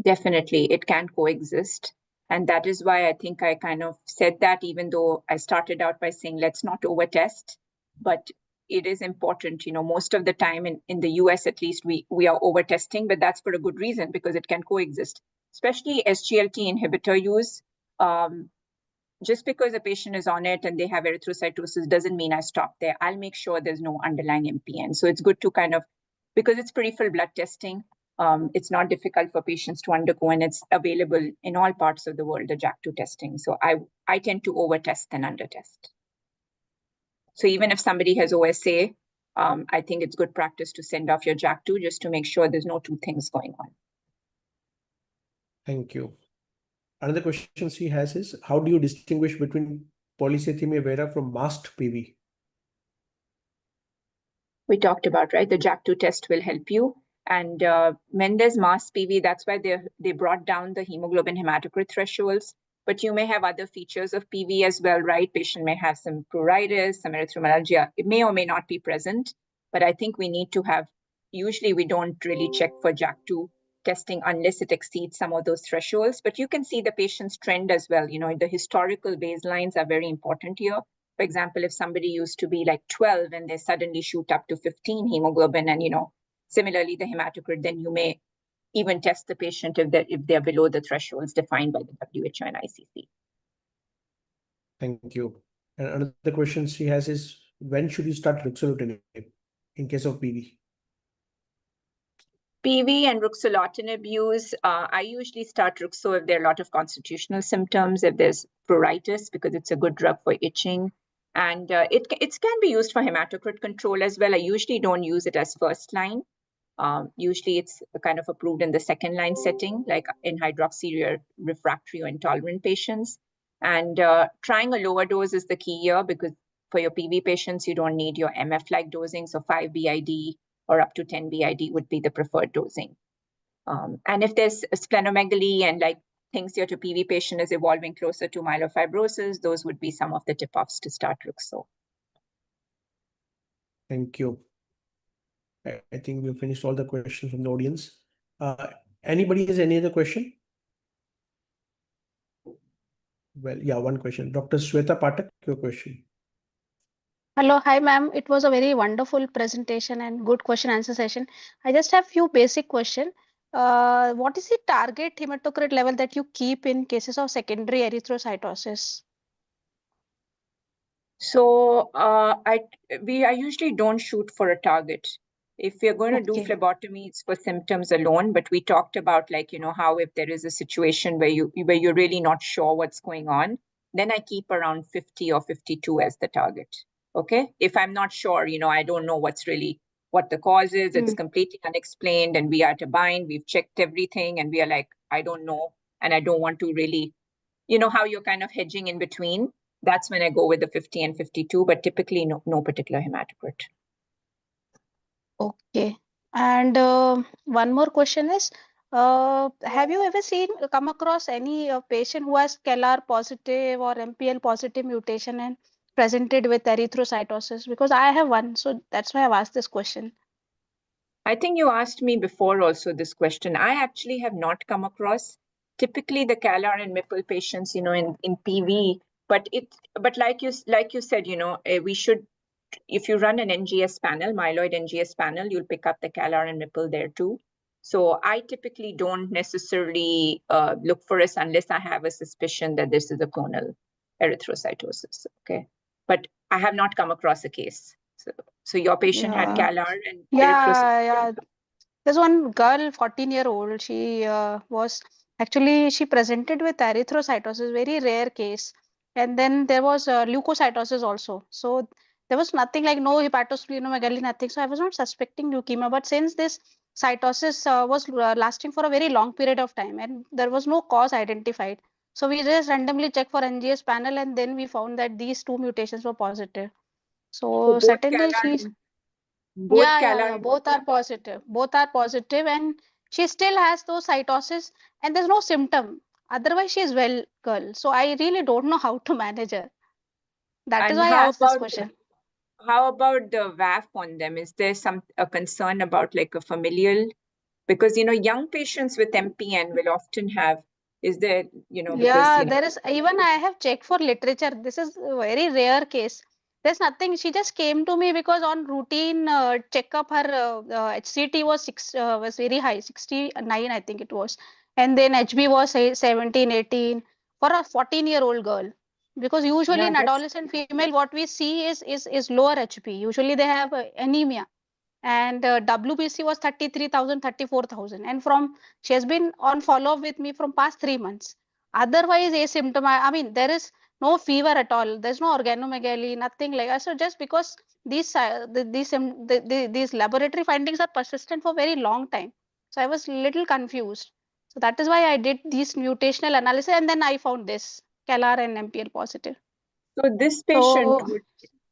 Definitely, it can coexist. And that is why I think I kind of said that, even though I started out by saying, let's not overtest. But it is important, most of the time in the US, at least, we are overtesting, but that's for a good reason, because it can coexist, especially SGLT inhibitor use. Just because a patient is on it and they have erythrocytosis doesn't mean I stop there. I'll make sure there's no underlying MPN. So it's good to kind of, because it's peripheral blood testing, it's not difficult for patients to undergo, and it's available in all parts of the world, the JAK2 testing. So I tend to overtest than undertest. So even if somebody has OSA, I think it's good practice to send off your JAK2 just to make sure there's no two things going on. Thank you. Another question she has is, how do you distinguish between polycythemia vera from masked PV? We talked about, right? The JAK2 test will help you. And when there's masked PV, that's why they brought down the hemoglobin hematocrit thresholds. But you may have other features of PV as well, right? Patient may have some pruritus, some erythromelalgia. It may or may not be present, but I think we need to have, usually we don't really check for JAK2 testing unless it exceeds some of those thresholds. But you can see the patient's trend as well. The historical baselines are very important here. For example, if somebody used to be like 12 and they suddenly shoot up to 15 hemoglobin and, similarly the hematocrit, then you may even test the patient if they're below the thresholds defined by the WHO and ICC. Thank you. And another question she has is, when should you start ruxolitinib in case of PV? PV and ruxolitinib use, I usually start ruxo if there are a lot of constitutional symptoms, if there's pruritus, because it's a good drug for itching. And it can be used for hematocrit control as well. I usually don't use it as first line. Usually it's kind of approved in the second line setting, like in hydroxyurea refractory or intolerant patients. And trying a lower dose is the key here, because for your PV patients, you don't need your MF-like dosing. So 5 BID or up to 10 BID would be the preferred dosing. And if there's splenomegaly and like thinks your PV patient is evolving closer to myelofibrosis, those would be some of the tip-offs to start ruxo. Thank you. I think we've finished all the questions from the audience. Anybody has any other question? Well, yeah, one question. Dr. Shweta Patak, your question. Hello, hi ma'am. It was a very wonderful presentation and good question answer session. I just have few basic question. What is the target hematocrit level that you keep in cases of secondary erythrocytosis? So I usually don't shoot for a target. If we're going to do Okay. phlebotomy, it's for symptoms alone. But we talked about, like, how if there is a situation where you're really not sure what's going on, then I keep around 50 or 52 as the target. Okay. If I'm not sure, I don't know what the cause is. It's completely unexplained and we are at a bind. We've checked everything and we are like, I don't know. And I don't want to really, how you're kind of hedging in between. That's when I go with the 50 and 52, but typically no particular hematocrit. Okay. And one more question is, have you ever come across any patient who has CALR positive or MPL positive mutation and presented with erythrocytosis? Because I have one, so that's why I've asked this question. I think you asked me before also this question. I actually have not come across typically the CALR and MPL patients, in PV, but like you said, we should, if you run an NGS panel, myeloid NGS panel, you'll pick up the CALR and MPL there too. So I typically don't necessarily look for us unless I have a suspicion that this is a clonal erythrocytosis. Okay, but I have not come across a case. So your patient had CALR and erythrocytosis. Yeah. There's one girl, 14-year-old. She she presented with erythrocytosis, very rare case. And then there was leukocytosis also. So there was nothing like no hepatosplenomegaly, nothing. So I was not suspecting leukemia. But since this cytosis was lasting for a very long period of time and there was no cause identified. So we just randomly checked for NGS panel and then we found that these two mutations were positive. So both certainly CALR she's both CALR both are positive. Both are positive, and she still has those cytosis, and there's no symptom. Otherwise, she is well, girl. So I really don't know how to manage her. That is and why I asked this question. how about the VAF on them? Is there a concern about like a familial? Because young patients with MPN will often have. Is there because There is even I have checked for literature. This is a very rare case. There's nothing. She just came to me because on routine checkup, her HCT was very high, 69, I think it was, and then HB was 17, 18 for a 14-year-old girl. Because usually yeah, in that's adolescent female, what we see is lower HP. Usually they have anemia, and WBC was 33,000, 34,000, and from she has been on follow up with me from past 3 months. Otherwise asymptomatic, I mean there is no fever at all, there's no organomegaly, nothing like that. So just because these laboratory findings are persistent for very long time, so I was little confused. So that is why I did this mutational analysis and then I found this CALR and MPL positive. so this patient So would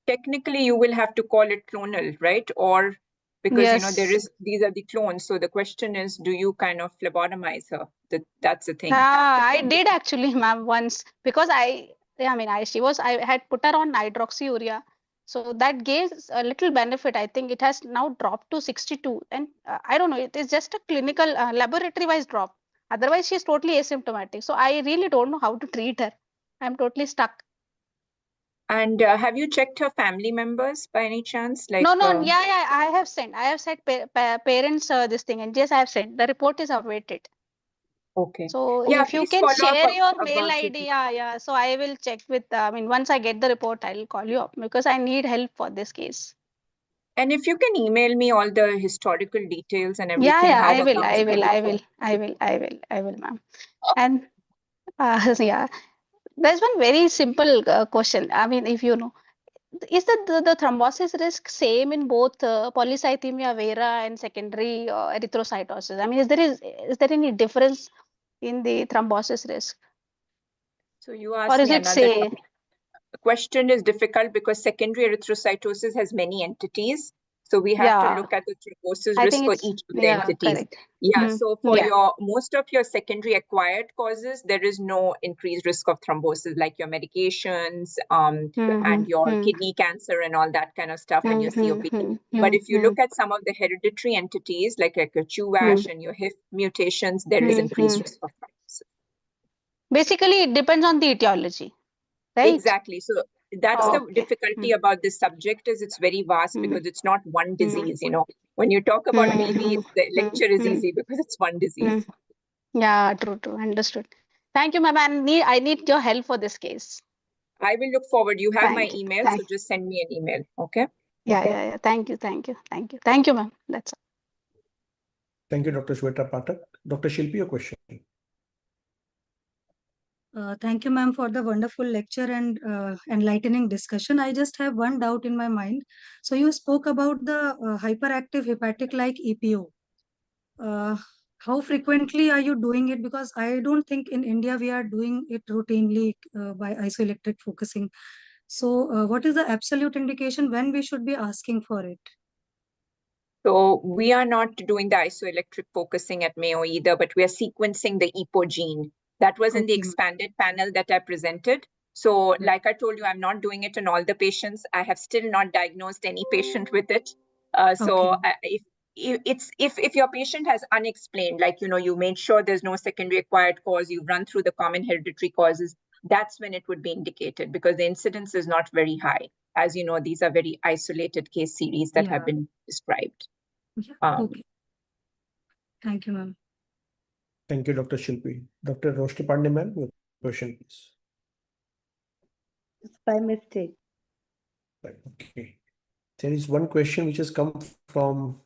technically you will have to call it clonal, right? Or because yes. these are the clones. So the question is, do you kind of phlebotomize her? That's the thing. I did actually, ma'am, once because I had put her on hydroxyurea, so that gave a little benefit. I think it has now dropped to 62, and I don't know, it is just a clinical laboratory-wise drop. Otherwise, she's totally asymptomatic. So I really don't know how to treat her. I'm totally stuck. And have you checked her family members by any chance? Like, No, yeah, I have sent. I have sent parents this thing, and yes, I have sent. The report is awaited. Okay. So Yeah, if you please can follow share up your mail about it. ID, yeah. So I will check with, once I get the report, I'll call you up because I need help for this case. And if you can email me all the historical details and Yeah, everything, yeah, how I will, accounts I will, ma'am. And yeah, there's one very simple question. I mean, if you know, is the thrombosis risk same in both polycythemia vera and secondary erythrocytosis? I mean, is there any difference in the thrombosis risk, So you or asked is me it another say, question is difficult because secondary erythrocytosis has many entities. So we have to yeah, look at the thrombosis I risk think for it's, each of the yeah, entities. correct. Yeah, Mm, so for yeah. most of your secondary acquired causes, there is no increased risk of thrombosis like your medications and your kidney cancer and all that kind of stuff and your COPD. But if you look at some of the hereditary entities like your CHUVASH and your HIF mutations, there is increased risk of thrombosis. Basically, it depends on the etiology, right? Exactly. So that's the Okay. difficulty about this subject is it's very vast because it's not one disease, When you talk about PV, the lecture is easy because it's one disease. Yeah, true. Understood. Thank you, ma'am. I need your help for this case. I will look forward. You have my Thank you. email, so just send me an email. Okay. Yeah. Thank you, ma'am. That's all. Thank you, Dr. Shweta Pathak. Dr. Shilpi, your question. Thank you, ma'am, for the wonderful lecture and enlightening discussion. I just have one doubt in my mind. So you spoke about the hyperactive hepatic-like EPO. How frequently are you doing it? Because I don't think in India we are doing it routinely by isoelectric focusing. So what is the absolute indication when we should be asking for it? So we are not doing the isoelectric focusing at Mayo either, but we are sequencing the EPO gene. That was in the Okay, ma'am. expanded panel that I presented. So like I told you, I'm not doing it in all the patients. I have still not diagnosed any patient with it. So Okay. if your patient has unexplained, like, you made sure there's no secondary acquired cause, you've run through the common hereditary causes, that's when it would be indicated because the incidence is not very high. As you know, these are very isolated case series that have been described. Okay. Thank you, ma'am. Thank you, Dr. Shilpi. Dr. Roshni Pandey, ma'am, your question, please. It's by mistake. Right, okay. There is one question which has come from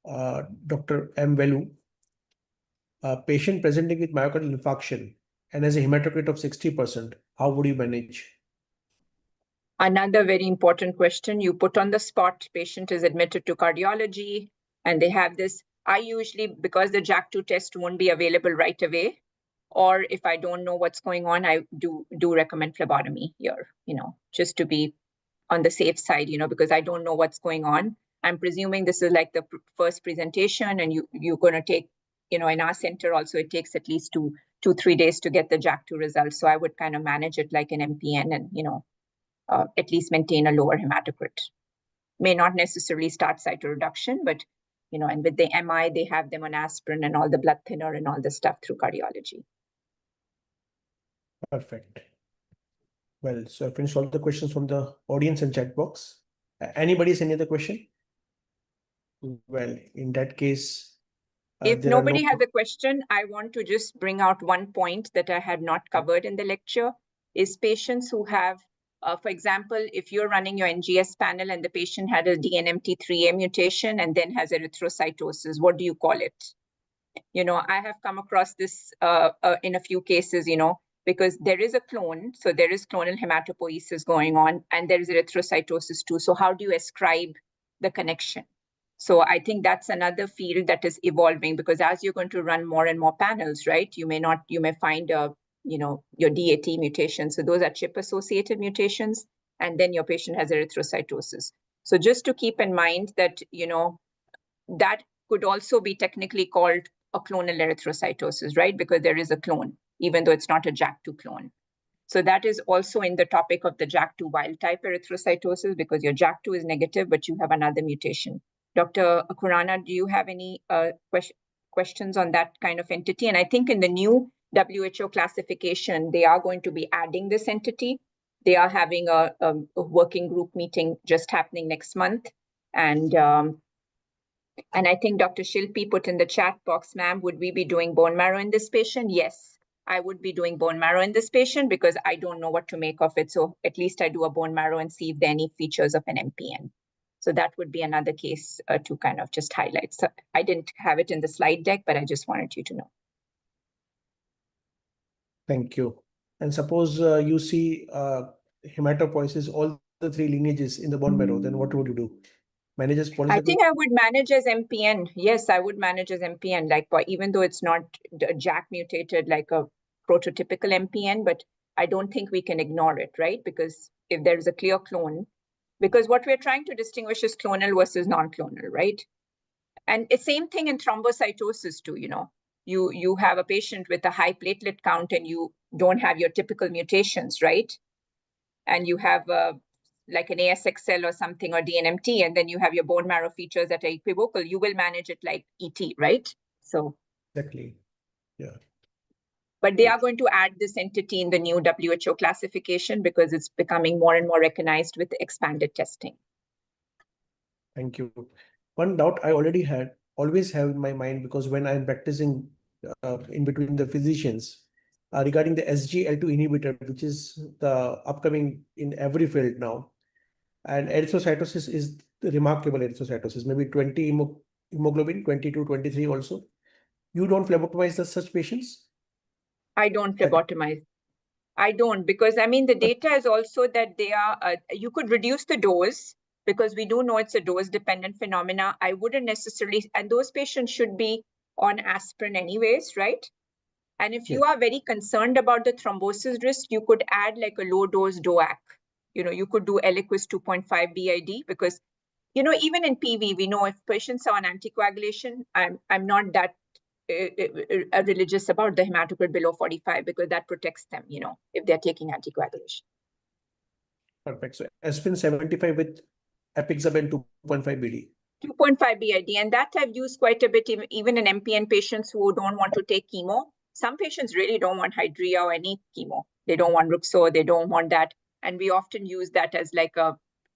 Dr. M. Velu. A patient presenting with myocardial infarction and has a hematocrit of 60%. How would you manage? Another very important question you put on the spot. Patient is admitted to cardiology and they have this. I usually, because the JAK2 test won't be available right away, or if I don't know what's going on, I do recommend phlebotomy here, just to be on the safe side, because I don't know what's going on. I'm presuming this is like the first presentation and you're going to take, in our center also, it takes at least 2-3 days to get the JAK2 results. So I would kind of manage it like an MPN and, at least maintain a lower hematocrit. May not necessarily start cytoreduction, but, and with the MI, they have them on aspirin and all the blood thinner and all the stuff through cardiology. Perfect. Well, so I finished all the questions from the audience and chat box. Anybody has any other question? Well, in that case, if nobody has a question, I want to just bring out one point that I had not covered in the lecture is patients who have, for example, if you're running your NGS panel and the patient had a DNMT3A mutation and then has erythrocytosis, what do you call it? I have come across this in a few cases, because there is a clone, so there is clonal hematopoiesis going on, and there is erythrocytosis too. So how do you ascribe the connection? So I think that's another field that is evolving because as you're going to run more and more panels, right, you may find your DAT mutation. So those are chip-associated mutations, and then your patient has erythrocytosis. So just to keep in mind that, that could also be technically called a clonal erythrocytosis, right? Because there is a clone, even though it's not a JAK2 clone. So that is also in the topic of the JAK2 wild type erythrocytosis because your JAK2 is negative, but you have another mutation. Dr. Khurana, do you have any questions on that kind of entity? And I think in the new WHO classification, they are going to be adding this entity. They are having a working group meeting just happening next month. And And I think Dr. Shilpi put in the chat box, ma'am, would we be doing bone marrow in this patient? Yes, I would be doing bone marrow in this patient because I don't know what to make of it. So at least I do a bone marrow and see if there are any features of an MPN. So that would be another case to kind of just highlight. So I didn't have it in the slide deck, but I just wanted you to know. Thank you. And suppose you see hematopoiesis, all the three lineages in the bone marrow, then what would you do? Manage as I polycythemia? think I would manage as MPN. Yes, I would manage as MPN, like even though it's not JAK mutated like a prototypical MPN, but I don't think we can ignore it, right? Because if there is a clear clone, because what we're trying to distinguish is clonal versus non-clonal, right? And it's same thing in thrombocytosis too, you have a patient with a high platelet count and you don't have your typical mutations, right? And you have like an ASXL or something or DNMT, and then you have your bone marrow features that are equivocal, you will manage it like ET, right? So Exactly. Yeah. but they are going to add this entity in the new WHO classification because it's becoming more and more recognized with expanded testing. Thank you. One doubt I always have in my mind, because when I'm practicing in between the physicians regarding the SGL2 inhibitor, which is the upcoming in every field now. And erythrocytosis is the remarkable erythrocytosis, maybe 20 hemoglobin, 22, 23 also. You don't phlebotomize such patients? I don't phlebotomize. I don't, because I mean, the data is also that they are, you could reduce the dose because we do know it's a dose dependent phenomena. I wouldn't necessarily, and those patients should be on aspirin anyways, right? And if you are very concerned about the thrombosis risk, you could add like a low dose DOAC. You could do Eliquis 2.5 BID because, even in PV, we know if patients are on anticoagulation, I'm not that religious about the hematocrit below 45 because that protects them, if they're taking anticoagulation. Perfect. So aspirin 75 with apixaban 2.5 BD. 2.5 BID, and that I've used quite a bit, even in MPN patients who don't want to take chemo. Some patients really don't want hydria or any chemo. They don't want Ruxo, they don't want that. And we often use that as like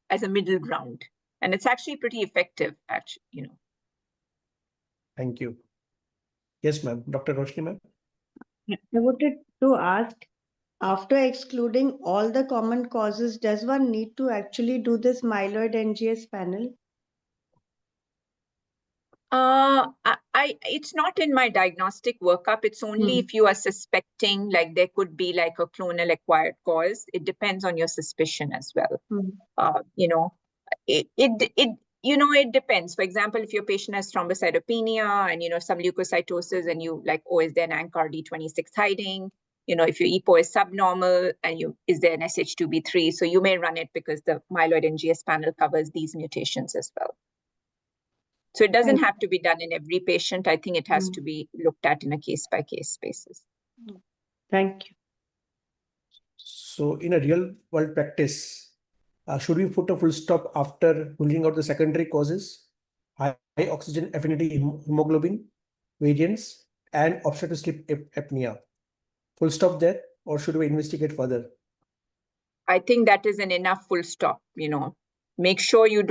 as a middle ground. And it's actually pretty effective, actually, Thank you. Yes, ma'am. Dr. Roshni, ma'am. I wanted to ask, after excluding all the common causes, does one need to actually do this myeloid NGS panel? It's not in my diagnostic workup. It's only if you are suspecting like there could be like a clonal acquired cause. It depends on your suspicion as well. It depends. For example, if your patient has thrombocytopenia and some leukocytosis and you like, oh, is there an ANCAR-D26 hiding? If your EPO is subnormal and is there an SH2B3? So you may run it because the myeloid NGS panel covers these mutations as well. So it doesn't have to be done in every patient. I think it has to be looked at in a case-by-case basis. Thank you. So in a real world practice, should we put a full stop after ruling out the secondary causes, high oxygen affinity hemoglobin variants, and obstructive sleep apnea? Full stop there, or should we investigate further? I think that is an enough full stop. Make sure you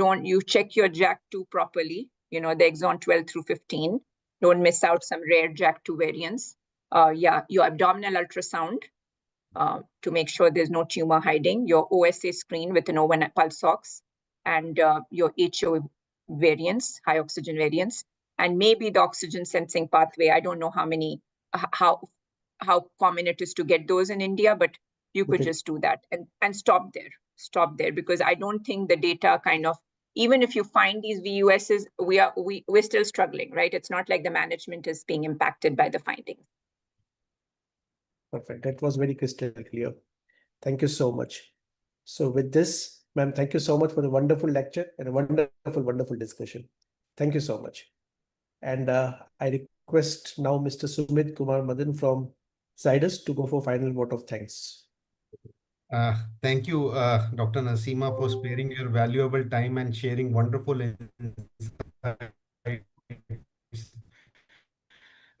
check your JAK2 properly, the exon 12 through 15. Don't miss out some rare JAK2 variants. Your abdominal ultrasound to make sure there's no tumor hiding, your OSA screen with an overnight pulse ox, and your HO variants, high oxygen variants, and maybe the oxygen sensing pathway. I don't know how common it is to get those in India, but you could just do that and stop there because I don't think the data even if you find these VUSs, we're still struggling, right? It's not like the management is being impacted by the findings. Perfect. That was very crystal clear. Thank you so much. So with this, ma'am, thank you so much for the wonderful lecture and a wonderful discussion. Thank you so much. And I request now Mr. Sumit Kumar Madan from Zydus to go for final vote of thanks. Thank you, Dr. Nasima, for sparing your valuable time and sharing wonderful insights.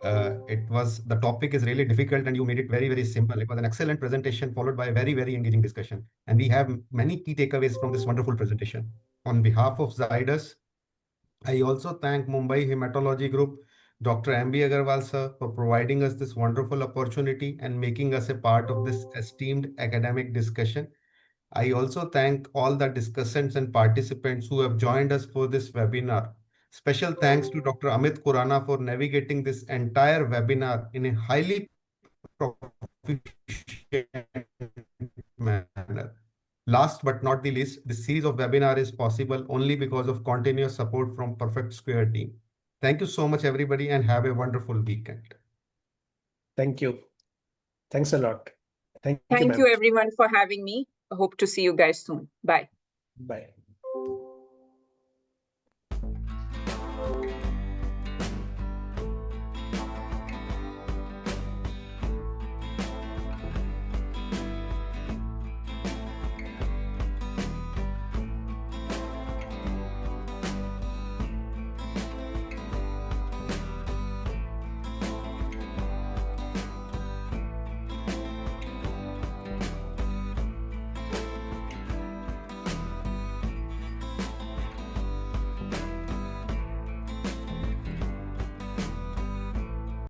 The topic is really difficult and you made it very, very simple. It was an excellent presentation followed by a very, very engaging discussion. And we have many key takeaways from this wonderful presentation. On behalf of Zydus, I also thank Mumbai Hematology Group, Dr. M.B. Agarwal sir, for providing us this wonderful opportunity and making us a part of this esteemed academic discussion. I also thank all the discussants and participants who have joined us for this webinar. Special thanks to Dr. Amit Khurana for navigating this entire webinar in a highly proficient manner. Last but not the least, this series of webinar is possible only because of continuous support from Perfect Square team. Thank you so much, everybody, and have a wonderful weekend. Thank you. Thanks a lot. Thank you, Thank ma'am. you everyone for having me. I hope to see you guys soon. Bye. Bye.